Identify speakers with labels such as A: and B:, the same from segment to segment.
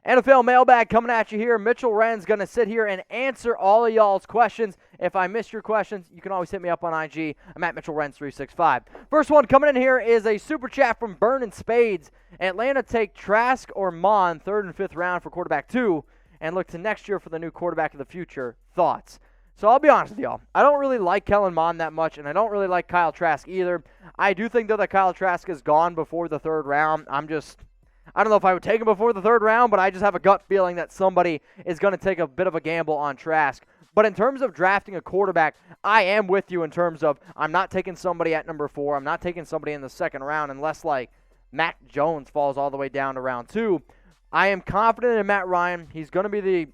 A: NFL Mailbag coming at you here. Mitchell Renz going to sit here and answer all of y'all's questions. If I missed your questions, you can always hit me up on IG. I'm at Mitchell Renz 365. First one coming in here is a super chat from Burnin' Spades. Atlanta take Trask or Mond, 3rd and 5th round for quarterback 2, and look to next year for the new quarterback of the future. Thoughts? So I'll be honest with y'all. I don't really like Kellen Mond that much, and I don't really like Kyle Trask either. I do think, though, that Kyle Trask is gone before the 3rd round. I don't know if I would take him before the 3rd round, but I just have a gut feeling that somebody is going to take a bit of a gamble on Trask. But in terms of drafting a quarterback, I am with you in terms of I'm not taking somebody at number 4. I'm not taking somebody in the 2nd round unless, like, Mac Jones falls all the way down to round 2. I am confident in Matt Ryan. He's going to be the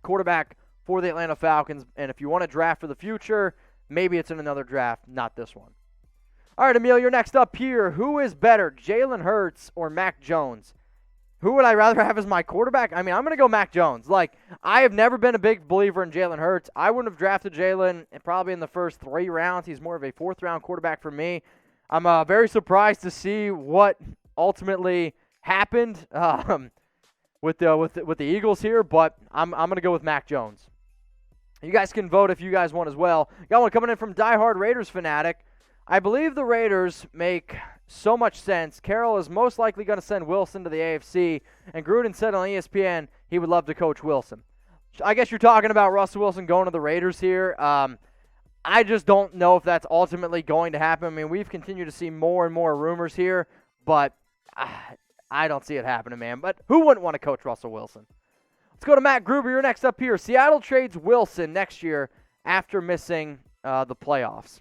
A: quarterback for the Atlanta Falcons. And if you want to draft for the future, maybe it's in another draft, not this one. All right, Emil, you're next up here. Who is better, Jalen Hurts or Mac Jones? Who would I rather have as my quarterback? I mean, I'm going to go Mac Jones. Like, I have never been a big believer in Jalen Hurts. I wouldn't have drafted Jalen probably in the first 3 rounds. He's more of a 4th-round quarterback for me. I'm very surprised to see what ultimately happened with the Eagles here, but I'm going to go with Mac Jones. You guys can vote if you guys want as well. Got one coming in from diehard Raiders fanatic. I believe the Raiders make so much sense. Carroll is most likely going to send Wilson to the AFC, and Gruden said on ESPN he would love to coach Wilson. I guess you're talking about Russell Wilson going to the Raiders here. I just don't know if that's ultimately going to happen. I mean, we've continued to see more and more rumors here, but I don't see it happening, man. But who wouldn't want to coach Russell Wilson? Let's go to Matt Gruber. You're next up here. Seattle trades Wilson next year after missing the playoffs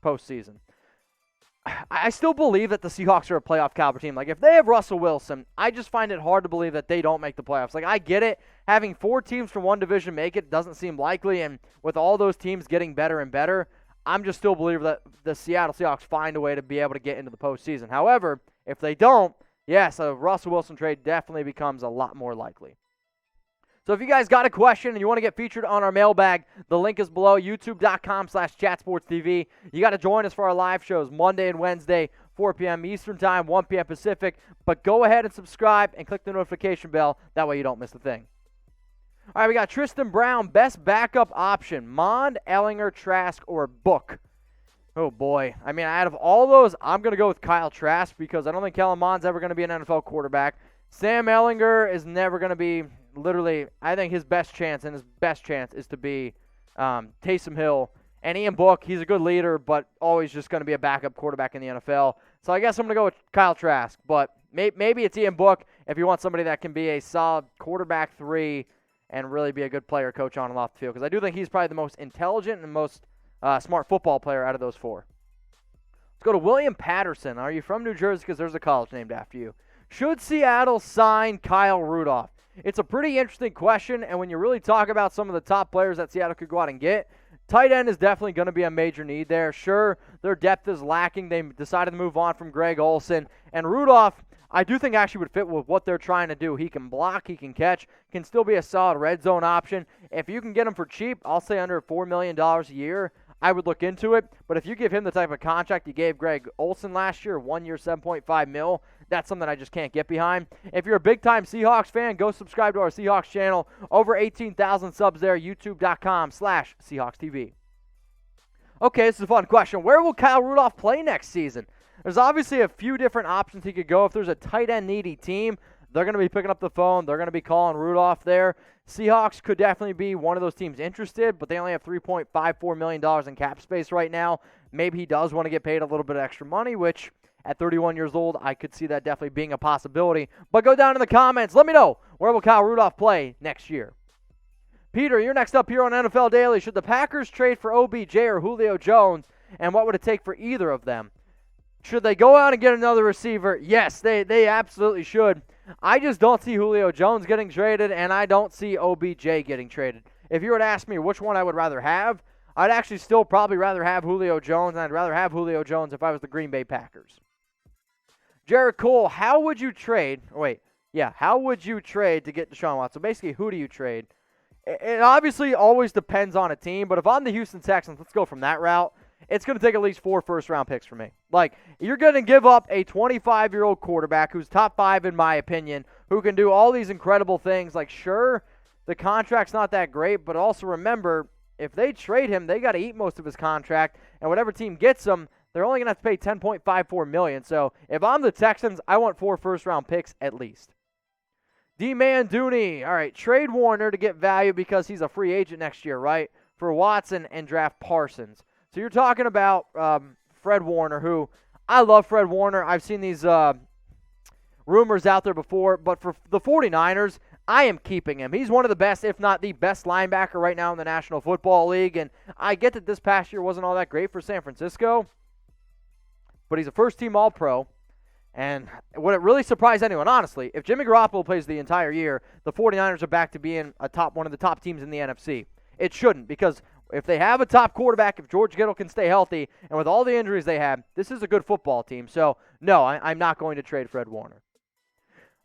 A: postseason. I still believe that the Seahawks are a playoff caliber team. Like, if they have Russell Wilson, I just find it hard to believe that they don't make the playoffs. Like, I get it. Having 4 teams from one division make it doesn't seem likely, and with all those teams getting better and better, I'm just still a believer that the Seattle Seahawks find a way to be able to get into the postseason. However, if they don't, yes, a Russell Wilson trade definitely becomes a lot more likely. So if you guys got a question and you want to get featured on our mailbag, the link is below, youtube.com/chatsportstv. You got to join us for our live shows Monday and Wednesday, 4 p.m. Eastern Time, 1 p.m. Pacific. But go ahead and subscribe and click the notification bell. That way you don't miss a thing. All right, we got Tristan Brown, best backup option, Mond, Ellinger, Trask, or Book. Oh, boy. I mean, out of all those, I'm going to go with Kyle Trask because I don't think Kellen Mond's ever going to be an NFL quarterback. Sam Ellinger is never going to be – literally, I think his best chance is to be Taysom Hill. And Ian Book, he's a good leader, but always just going to be a backup quarterback in the NFL. So I guess I'm going to go with Kyle Trask. But maybe it's Ian Book if you want somebody that can be a solid quarterback 3 and really be a good player coach on and off the field. Because I do think he's probably the most intelligent and most smart football player out of those 4. Let's go to William Patterson. Are you from New Jersey? Because there's a college named after you. Should Seattle sign Kyle Rudolph? It's a pretty interesting question, and when you really talk about some of the top players that Seattle could go out and get, tight end is definitely going to be a major need there. Sure, their depth is lacking. They decided to move on from Greg Olsen. And Rudolph, I do think actually would fit with what they're trying to do. He can block, he can catch, can still be a solid red zone option. If you can get him for cheap, I'll say under $4 million a year, I would look into it. But if you give him the type of contract you gave Greg Olsen last year, 1 year, $7.5 million, that's something I just can't get behind. If you're a big-time Seahawks fan, go subscribe to our Seahawks channel. Over 18,000 subs there, youtube.com/SeahawksTV. Okay, this is a fun question. Where will Kyle Rudolph play next season? There's obviously a few different options he could go. If there's a tight end needy team, they're going to be picking up the phone. They're going to be calling Rudolph there. Seahawks could definitely be one of those teams interested, but they only have $3.54 million in cap space right now. Maybe he does want to get paid a little bit of extra money, which at 31 years old, I could see that definitely being a possibility. But go down in the comments. Let me know, where will Kyle Rudolph play next year? Peter, you're next up here on NFL Daily. Should the Packers trade for OBJ or Julio Jones, and what would it take for either of them? Should they go out and get another receiver? Yes, they absolutely should. I just don't see Julio Jones getting traded, and I don't see OBJ getting traded. If you were to ask me which one I would rather have, I'd actually still probably rather have Julio Jones, and I'd rather have Julio Jones if I was the Green Bay Packers. Jared Cole, how would you trade to get Deshaun Watson? So basically, who do you trade? It obviously always depends on a team, but if I'm the Houston Texans, let's go from that route. it's going to take at least 4 first-round picks for me. Like, you're going to give up a 25-year-old quarterback who's top 5 in my opinion, who can do all these incredible things. Like, sure, the contract's not that great, but also remember, if they trade him, they got to eat most of his contract, and whatever team gets him, they're only going to have to pay $10.54 million. So if I'm the Texans, I want 4 first-round picks at least. D-Man Dooney. All right, trade Warner to get value because he's a free agent next year, right? For Watson and draft Parsons. So you're talking about Fred Warner, who I love Fred Warner. I've seen these rumors out there before, but for the 49ers, I am keeping him. He's one of the best, if not the best linebacker right now in the National Football League, and I get that this past year wasn't all that great for San Francisco, but he's a first-team All-Pro. And would it really surprise anyone, honestly, if Jimmy Garoppolo plays the entire year, the 49ers are back to being one of the top teams in the NFC? It shouldn't, because if they have a top quarterback, if George Kittle can stay healthy, and with all the injuries they have, this is a good football team. So, no, I'm not going to trade Fred Warner.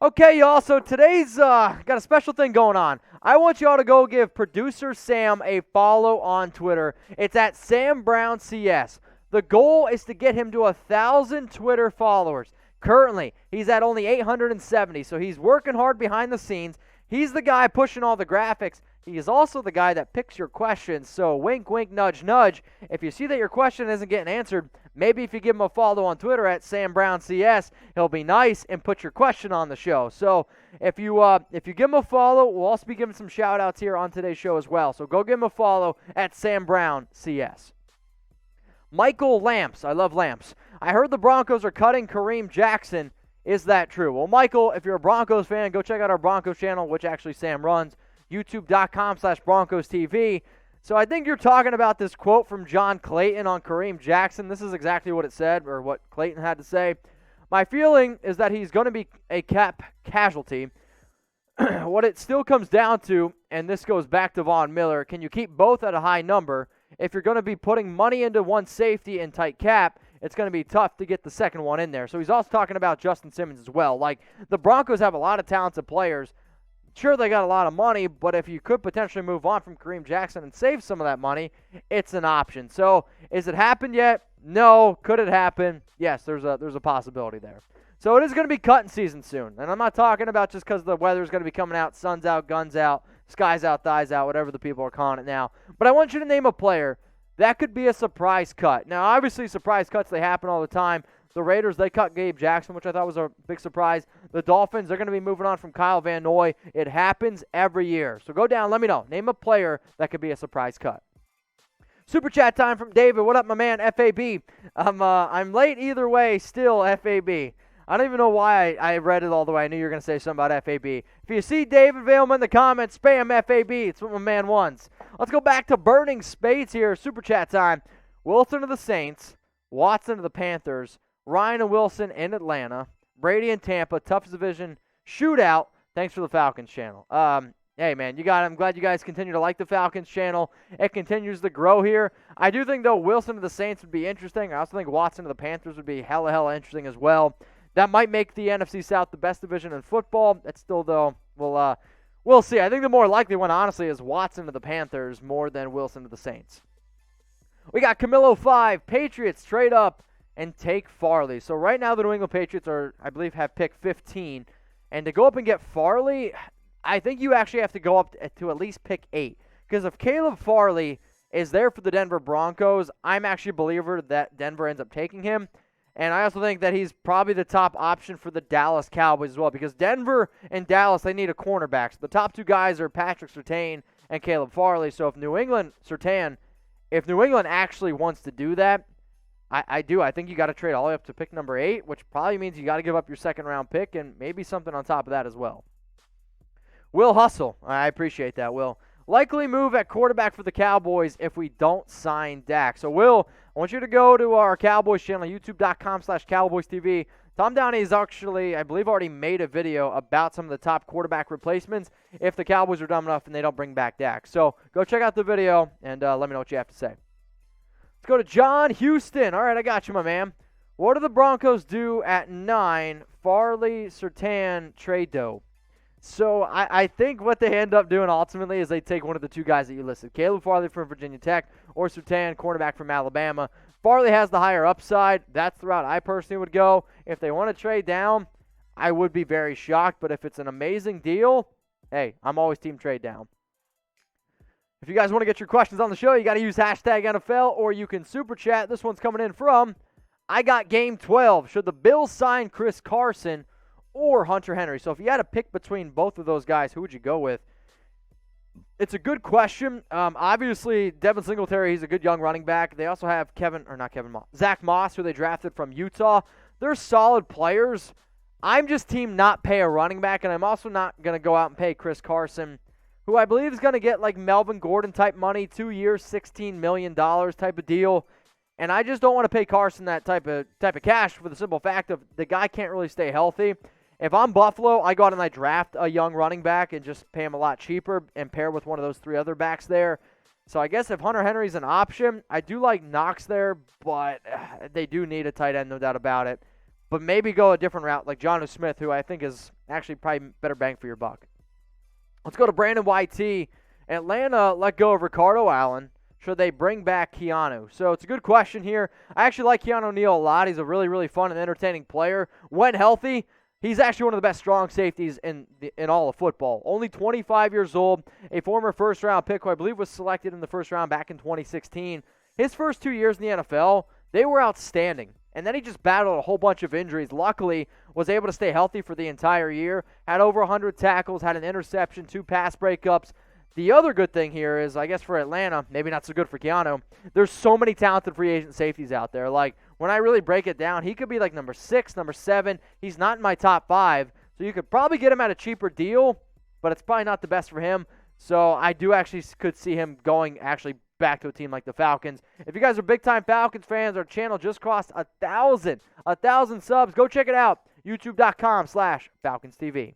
A: Okay, y'all, so today's got a special thing going on. I want y'all to go give producer Sam a follow on Twitter. It's at SamBrownCS. The goal is to get him to 1,000 Twitter followers. Currently, he's at only 870, so he's working hard behind the scenes. He's the guy pushing all the graphics. He is also the guy that picks your questions, so wink, wink, nudge, nudge. If you see that your question isn't getting answered, maybe if you give him a follow on Twitter at SamBrownCS, he'll be nice and put your question on the show. So if you give him a follow, we'll also be giving some shout-outs here on today's show as well. So go give him a follow at SamBrownCS. Michael Lamps. I love Lamps. I heard the Broncos are cutting Kareem Jackson. Is that true? Well, Michael, if you're a Broncos fan, go check out our Broncos channel, which actually Sam runs, youtube.com/BroncosTV. So I think you're talking about this quote from John Clayton on Kareem Jackson. This is exactly what it said, or what Clayton had to say. My feeling is that he's going to be a cap casualty. What it still comes down to, and this goes back to Von Miller, can you keep both at a high number? If you're going to be putting money into one safety and tight cap, it's going to be tough to get the second one in there. So he's also talking about Justin Simmons as well. Like, the Broncos have a lot of talented players. Sure, they got a lot of money, but if you could potentially move on from Kareem Jackson and save some of that money, it's an option. So, is it happened yet? No. Could it happen? Yes, there's a possibility there. So it is going to be cutting season soon. And I'm not talking about just because the weather's going to be coming out, sun's out, guns out, skies out, thighs out, whatever the people are calling it now. But I want you to name a player that could be a surprise cut. Now, obviously, surprise cuts, they happen all the time. The Raiders, they cut Gabe Jackson, which I thought was a big surprise. The Dolphins, they're going to be moving on from Kyle Van Noy. It happens every year. So go down, let me know. Name a player that could be a surprise cut. Super chat time from David. What up, my man, FAB? I'm late either way, still FAB. I don't even know why I read it all the way. I knew you were going to say something about FAB. If you see David Vailman in the comments, spam FAB. It's what my man wants. Let's go back to Burning Spades here. Super chat time. Wilson to the Saints. Watson to the Panthers. Ryan and Wilson in Atlanta. Brady in Tampa. Toughest division shootout. Thanks for the Falcons channel. Hey, man, you got it. I'm glad you guys continue to like the Falcons channel. It continues to grow here. I do think, though, Wilson to the Saints would be interesting. I also think Watson to the Panthers would be hella interesting as well. That might make the NFC South the best division in football. That's still, though, we'll see. I think the more likely one, honestly, is Watson to the Panthers more than Wilson to the Saints. We got Camilo 5. Patriots trade up and take Farley. So right now the New England Patriots I believe, have pick 15. And to go up and get Farley, I think you actually have to go up to at least pick 8. Because if Caleb Farley is there for the Denver Broncos, I'm actually a believer that Denver ends up taking him. And I also think that he's probably the top option for the Dallas Cowboys as well, because Denver and Dallas, they need a cornerback. So the top 2 guys are Patrick Surtain and Caleb Farley. So if New England actually wants to do that, I think you got to trade all the way up to pick number 8, which probably means you got to give up your second-round pick and maybe something on top of that as well. Will Hustle. I appreciate that, Will. Likely move at quarterback for the Cowboys if we don't sign Dak. So, Will, I want you to go to our Cowboys channel, youtube.com/CowboysTV. Tom Downey has actually, I believe, already made a video about some of the top quarterback replacements if the Cowboys are dumb enough and they don't bring back Dak. So, go check out the video and let me know what you have to say. Let's go to John Houston. All right, I got you, my man. What do the Broncos do at 9? Farley, Surtain, trade dough. So I think what they end up doing ultimately is they take one of the 2 guys that you listed, Caleb Farley from Virginia Tech or Surtain, cornerback from Alabama. Farley has the higher upside. That's the route I personally would go. If they want to trade down, I would be very shocked. But if it's an amazing deal, hey, I'm always team trade down. If you guys want to get your questions on the show, you got to use hashtag NFL, or you can super chat. This one's coming in from I got game 12. Should the Bills sign Chris Carson or Hunter Henry? So if you had to pick between both of those guys, who would you go with? It's a good question. Obviously, Devin Singletary, he's a good young running back. They also have Zach Moss, who they drafted from Utah. They're solid players. I'm just team not pay a running back, and I'm also not going to go out and pay Chris Carson, who I believe is going to get like Melvin Gordon type money, 2 years, $16 million type of deal. And I just don't want to pay Carson that type of cash for the simple fact of the guy can't really stay healthy. If I'm Buffalo, I go out and I draft a young running back and just pay him a lot cheaper and pair with one of those 3 other backs there. So I guess if Hunter Henry's an option, I do like Knox there, but they do need a tight end, no doubt about it. But maybe go a different route like Jonnu Smith, who I think is actually probably better bang for your buck. Let's go to Brandon YT. Atlanta let go of Ricardo Allen. Should they bring back Keanu? So it's a good question here. I actually like Keanu Neal a lot. He's a really, really fun and entertaining player. When healthy, he's actually one of the best strong safeties in all of football. Only 25 years old, a former first-round pick who I believe was selected in the first round back in 2016. His first 2 years in the NFL, they were outstanding. And then he just battled a whole bunch of injuries. Luckily, was able to stay healthy for the entire year. Had over 100 tackles, had an interception, 2 pass breakups. The other good thing here is, I guess for Atlanta, maybe not so good for Keanu, there's so many talented free agent safeties out there. Like, when I really break it down, he could be like number 6, number 7. He's not in my top 5, so you could probably get him at a cheaper deal, but it's probably not the best for him. So I do actually could see him going actually back to a team like the Falcons. If you guys are big-time Falcons fans, our channel just crossed 1,000 subs. Go check it out, youtube.com/FalconsTV.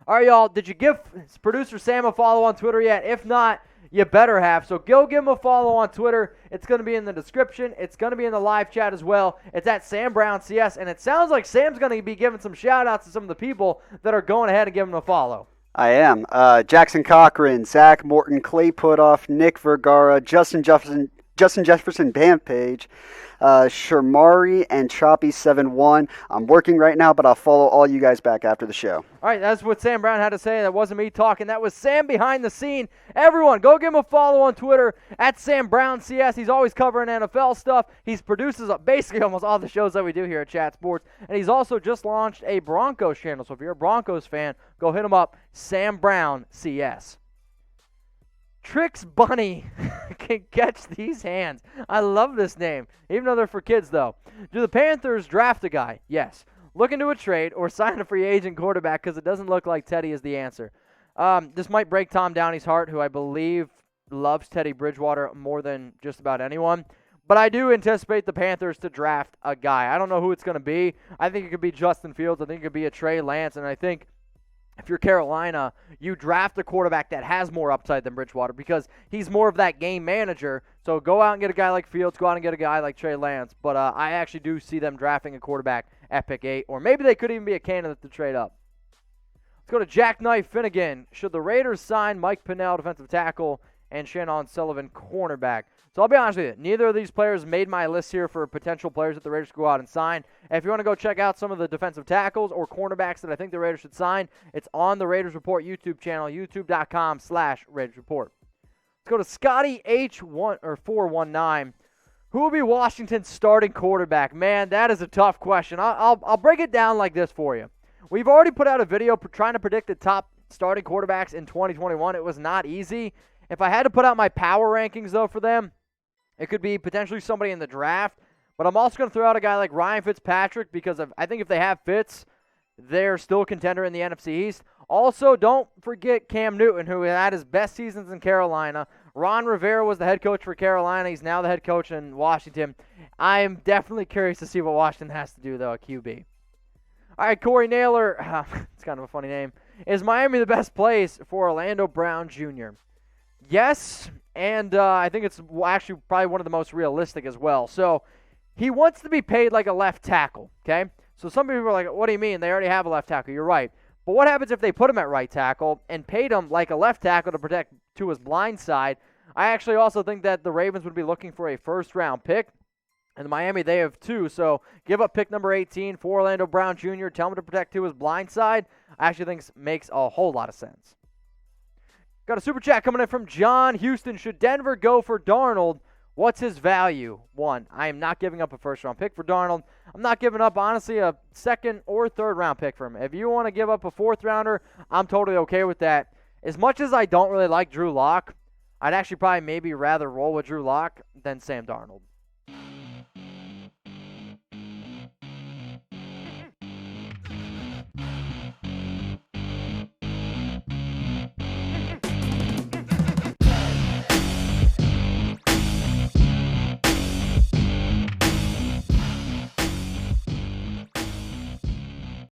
A: All right, y'all, did you give producer Sam a follow on Twitter yet? If not, you better have. So go give him a follow on Twitter. It's going to be in the description. It's going to be in the live chat as well. It's at Sam Brown CS, and it sounds like Sam's going to be giving some shout-outs to some of the people that are going ahead and giving him a follow.
B: I am. Jackson Cochran, Zach Morton, Clay Putoff, Nick Vergara, Justin Jefferson, Bandpage, Shermari, and Choppy71. I'm working right now, but I'll follow all you guys back after the show.
A: All right, that's what Sam Brown had to say. That wasn't me talking. That was Sam behind the scene. Everyone, go give him a follow on Twitter at Sam Brown CS. He's always covering NFL stuff. He produces basically almost all the shows that we do here at Chat Sports. And he's also just launched a Broncos channel. So if you're a Broncos fan, go hit him up, Sam Brown CS. Trix Bunny can catch these hands. I love this name, even though they're for kids, though. Do the Panthers draft a guy? Yes. Look into a trade or sign a free agent quarterback because it doesn't look like Teddy is the answer. This might break Tom Downey's heart, who I believe loves Teddy Bridgewater more than just about anyone. But I do anticipate the Panthers to draft a guy. I don't know who it's going to be. I think it could be Justin Fields. I think it could be a Trey Lance. And I think if you're Carolina, you draft a quarterback that has more upside than Bridgewater because he's more of that game manager. So go out and get a guy like Fields, go out and get a guy like Trey Lance. But I actually do see them drafting a quarterback at pick 8, or maybe they could even be a candidate to trade up. Let's go to Jackknife Finnegan. Should the Raiders sign Mike Pinnell, defensive tackle, and Shannon Sullivan, cornerback? So I'll be honest with you, neither of these players made my list here for potential players that the Raiders go out and sign. If you want to go check out some of the defensive tackles or cornerbacks that I think the Raiders should sign, it's on the Raiders Report YouTube channel, youtube.com/Raiders Report. Let's go to Scotty H419. Who will be Washington's starting quarterback? Man, that is a tough question. I'll break it down like this for you. We've already put out a video trying to predict the top starting quarterbacks in 2021. It was not easy. If I had to put out my power rankings, though, for them, it could be potentially somebody in the draft, but I'm also going to throw out a guy like Ryan Fitzpatrick because I think if they have Fitz, they're still a contender in the NFC East. Also, don't forget Cam Newton, who had his best seasons in Carolina. Ron Rivera was the head coach for Carolina. He's now the head coach in Washington. I am definitely curious to see what Washington has to do, though, at QB. All right, Corey Naylor, it's kind of a funny name. Is Miami the best place for Orlando Brown Jr.? Yes, and I think it's actually probably one of the most realistic as well. So he wants to be paid like a left tackle, okay? So some people are like, what do you mean? They already have a left tackle. You're right. But what happens if they put him at right tackle and paid him like a left tackle to protect Tua's blind side? I actually also think that the Ravens would be looking for a first-round pick. And Miami, they have 2, so give up pick number 18 for Orlando Brown Jr., tell him to protect to his blind side. I actually think makes a whole lot of sense. Got a super chat coming in from John Houston. Should Denver go for Darnold? What's his value? 1, I am not giving up a first-round pick for Darnold. I'm not giving up, honestly, a second or third-round pick for him. If you want to give up a fourth-rounder, I'm totally okay with that. As much as I don't really like Drew Lock, I'd actually probably maybe rather roll with Drew Lock than Sam Darnold.